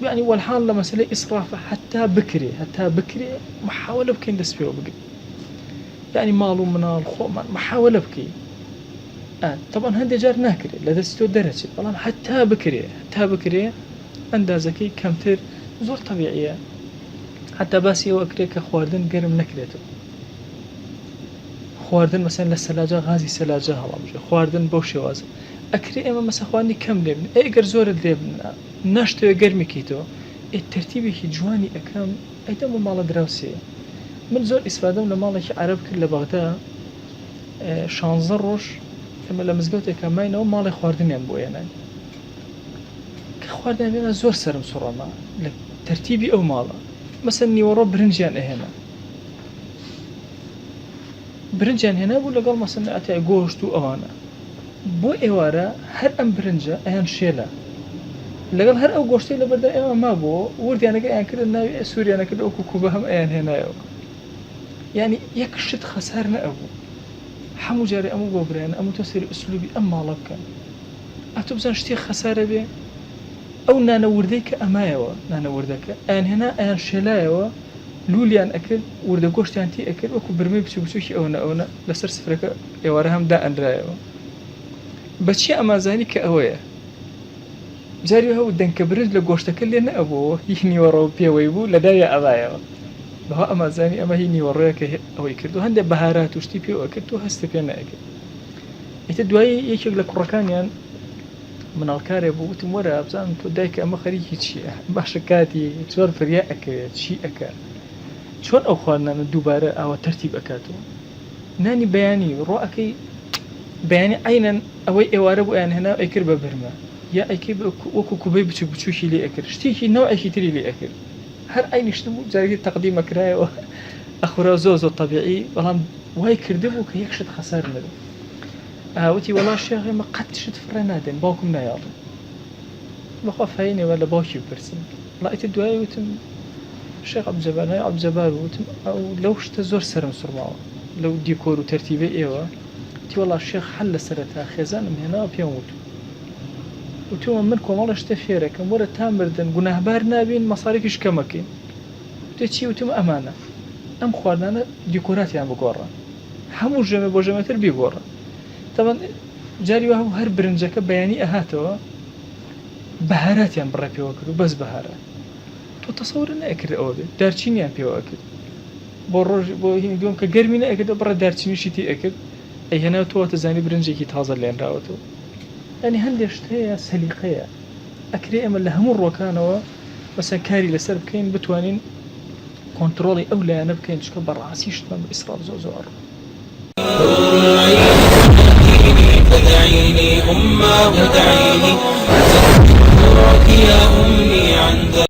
يعني والحال لما مسألة إسراف حتى بكري محاولة بكين دس فيه بقى يعني مالو من الخو محاولة بكي طبعا هندي جار ناكري لدستو درجة والله حتى بكري أندازكي كمتر زور طبيعية حتى باسي وأكري كخواردن قرم نكريتو خواردن مثلا للسلاجة غازي سلاجة هلا مش خواردن بوشي وازن أكري إما مثلا خواني كم لبن أقر زور لبن ناشتو قرمي كيتو الترتيب هي جواني أكام أيضا مال دراوسي من زور استفادة من مالك عرب كل بغداد شانزر روش كما لمزقوتي كماين أو مال خواردن ينبو يعني كخواردن بينا زور سرم سرانا ترتيبي أو مالا مثلا نيورو برنجان هنا برنجان هنا ولا قال مثلا أتى جوشت وأوانا بو إيوارا هر أم برنجا أيان شيلا لقال هر أو جوشتي لبردا إيوان ما بو وردي أنا كأيان كده إن سوريا أنا كده أكو كوبهم أيان هنا يو يعني يكشت خسارنا أبو حمو جاري أمو بوبرين أمو تسير أسلوبي أما الله كان أتوبزان شتي خسارة بي أو نانا ورديك أمايوا نانا وردك أيان هنا أيان شيلا يو لوليان أكل وردا جوشتي أنتي أكل أكو برمي بسوكي أونا لسر سفرك يوارهم دا أندرايو بچی اما زانی که اوه جاری هاو دنک برنج لگوشت کلی نه ابو هینی ورا پیوی بو لدای ابایو به اما زانی اما هینی ورا که اوی کردو هنده بهارات وشتی پیو کردو هست پیو نه اکل ایت دوای یکی لکرکانیان من الکاره بو تم ورا بزن تو دایک اما خریکی چی باشکاتی چور فریا اکل چی اکل چون او خواننا دوباره او ترتیب اکاتو نانی بیانی رو اکی بياني عينا أوي إوارب وأن هنا أكر ببرما يا أكيد وكو كوبي بتشوشي لي أكر شتيكي نوع أكيد تري لي أكر هر أي نشتمو زي تقديم كراي أخورا زوز الطبيعي والله واي كردبو كيكشت خسار ندم وتي والله الشيخ ما قد شت فرنادن باكم نيال بخاف هيني ولا باكي برسم لقيت الدواي وتم الشيخ عبد الجبار وتم أو لو شت زور سرم سرماو لو ديكور وترتيبي إيوه تي والله الشيخ حل سرتها خزان من هنا بيموت وتو منكم والله اشتفيرك مرة تامردن جناه بارنابين مصاريكش كمكين تشي وتم أمانة أم خوارنا ديكورات يعني بقرة همو جمع بوجمتر بيقرة طبعا جاري وهو هر برنجك بياني أهاتوا بهارات يعني برا بيوكل وبس بهارات تو تصور إنه أكل أوبي دارتشيني يعني بيوكل بروج بوهين دوم كجرمينا أكل برا دارتشيني شتي أكل أي هنا تو تزاني برنجي كي تهازل لين راوتو يعني هندش هي سليقية أكري أما لهمر وكانوا مثلا كاري لسر بكين بتوانين كنترولي أولى أنا بكين شكل براسيش تمام إسراف زوزوار فدعيني أمه دعيني